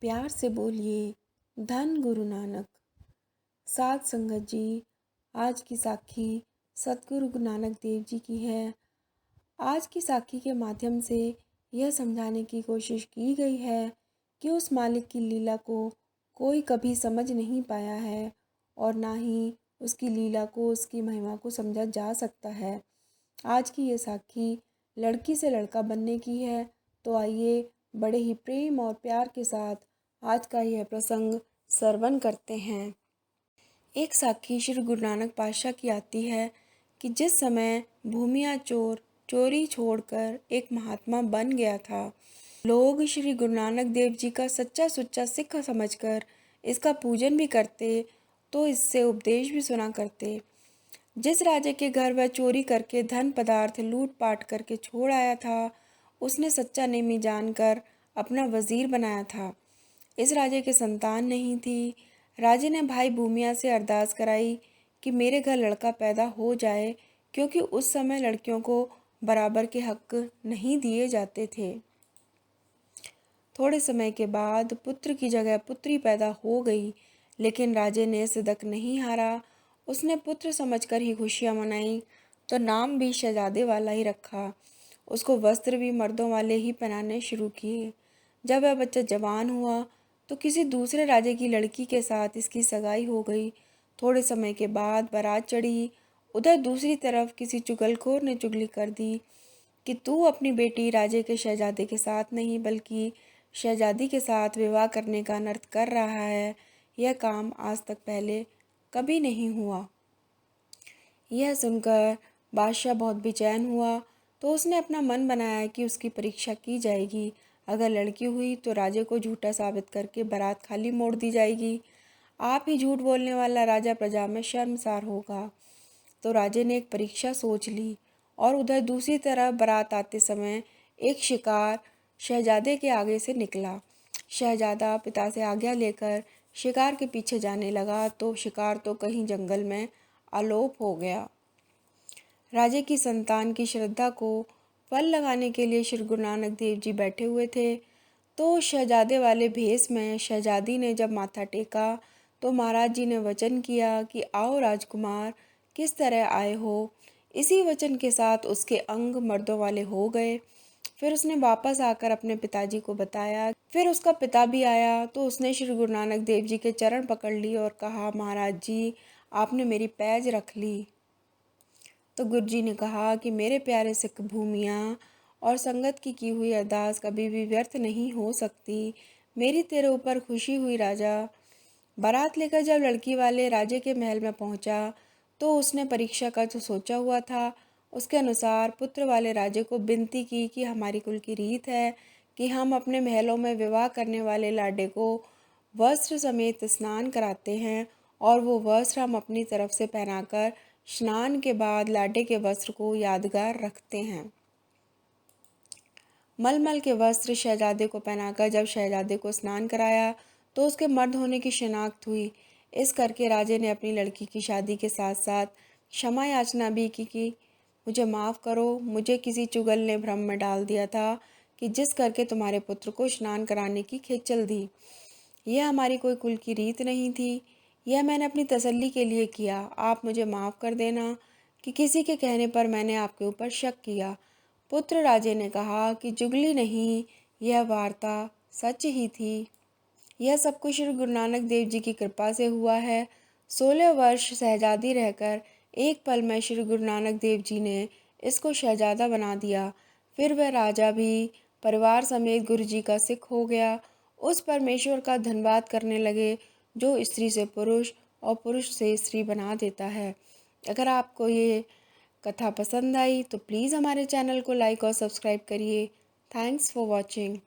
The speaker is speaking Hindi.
प्यार से बोलिए धन गुरु नानक। साध संगत जी, आज की साखी सतगुरु गुरु नानक देव जी की है। आज की साखी के माध्यम से यह समझाने की कोशिश की गई है कि उस मालिक की लीला को कोई कभी समझ नहीं पाया है और ना ही उसकी लीला को, उसकी महिमा को समझा जा सकता है। आज की ये साखी लड़की से लड़का बनने की है, तो आइए बड़े ही प्रेम और प्यार के साथ आज का यह प्रसंग श्रवण करते हैं। एक साखी श्री गुरु नानक पातशाह की आती है कि जिस समय भूमिया चोर चोरी छोड़कर एक महात्मा बन गया था, लोग श्री गुरु नानक देव जी का सच्चा सुच्चा सिख समझकर इसका पूजन भी करते, तो इससे उपदेश भी सुना करते। जिस राजे के घर वह चोरी करके धन पदार्थ लूट पाट करके छोड़ आया था, उसने सच्चा नेमी जानकर अपना वजीर बनाया था। इस राजे के संतान नहीं थी। राजे ने भाई भूमिया से अरदास कराई कि मेरे घर लड़का पैदा हो जाए, क्योंकि उस समय लड़कियों को बराबर के हक नहीं दिए जाते थे। थोड़े समय के बाद पुत्र की जगह पुत्री पैदा हो गई, लेकिन राजे ने सिदक नहीं हारा। उसने पुत्र समझकर ही खुशियाँ मनाई, तो नाम भी शहजादे वाला ही रखा। उसको वस्त्र भी मर्दों वाले ही पहनाने शुरू किए। जब वह बच्चा जवान हुआ तो किसी दूसरे राजे की लड़की के साथ इसकी सगाई हो गई। थोड़े समय के बाद बारात चढ़ी। उधर दूसरी तरफ किसी चुगलखोर ने चुगली कर दी कि तू अपनी बेटी राजे के शहजादे के साथ नहीं बल्कि शहजादी के साथ विवाह करने का अनर्थ कर रहा है। यह काम आज तक पहले कभी नहीं हुआ। यह सुनकर बादशाह बहुत बेचैन हुआ, तो उसने अपना मन बनाया कि उसकी परीक्षा की जाएगी। अगर लड़की हुई तो राजे को झूठा साबित करके बारात खाली मोड़ दी जाएगी। आप ही झूठ बोलने वाला राजा प्रजा में शर्मसार होगा। तो राजे ने एक परीक्षा सोच ली और उधर दूसरी तरफ बारात आते समय एक शिकार शहजादे के आगे से निकला। शहजादा पिता से आज्ञा लेकर शिकार के पीछे जाने लगा, तो शिकार तो कहीं जंगल में आलोप हो गया। राजे की संतान की श्रद्धा को फल लगाने के लिए श्री गुरु नानक देव जी बैठे हुए थे। तो शहजादे वाले भेष में शहजादी ने जब माथा टेका, तो महाराज जी ने वचन किया कि आओ राजकुमार, किस तरह आए हो। इसी वचन के साथ उसके अंग मर्दों वाले हो गए। फिर उसने वापस आकर अपने पिताजी को बताया। फिर उसका पिता भी आया, तो उसने श्री गुरु नानक देव जी के चरण पकड़ लिए और कहा, महाराज जी, आपने मेरी पैज रख ली। तो गुरु जी ने कहा कि मेरे प्यारे सिख भूमिया और संगत की हुई अरदास कभी भी व्यर्थ नहीं हो सकती। मेरी तेरे ऊपर खुशी हुई राजा। बारात लेकर जब लड़की वाले राजे के महल में पहुंचा, तो उसने परीक्षा का जो सोचा हुआ था उसके अनुसार पुत्र वाले राजे को विनती की कि हमारी कुल की रीत है कि हम अपने महलों में विवाह करने वाले लाडे को वस्त्र समेत स्नान कराते हैं, और वो वस्त्र हम अपनी तरफ से पहनाकर स्नान के बाद लाडे के वस्त्र को यादगार रखते हैं। मलमल के वस्त्र शहजादे को पहनाकर जब शहजादे को स्नान कराया, तो उसके मर्द होने की शिनाख्त हुई। इस करके राजे ने अपनी लड़की की शादी के साथ साथ क्षमा याचना भी की कि मुझे माफ़ करो, मुझे किसी चुगल ने भ्रम में डाल दिया था कि जिस करके तुम्हारे पुत्र को स्नान कराने की खेचल दी। यह हमारी कोई कुल की रीत नहीं थी। यह मैंने अपनी तसल्ली के लिए किया। आप मुझे माफ़ कर देना कि किसी के कहने पर मैंने आपके ऊपर शक किया। पुत्र राजे ने कहा कि जुगली नहीं, यह वार्ता सच ही थी। यह सब कुछ श्री गुरु नानक देव जी की कृपा से हुआ है। 16 वर्ष शहजादी रहकर एक पल में श्री गुरु नानक देव जी ने इसको शहजादा बना दिया। फिर वह राजा भी परिवार समेत गुरु जी का सिख हो गया। उस परमेश्वर का धन्यवाद करने लगे जो स्त्री से पुरुष और पुरुष से स्त्री बना देता है। अगर आपको ये कथा पसंद आई तो प्लीज़ हमारे चैनल को लाइक और सब्सक्राइब करिए। Thanks for watching.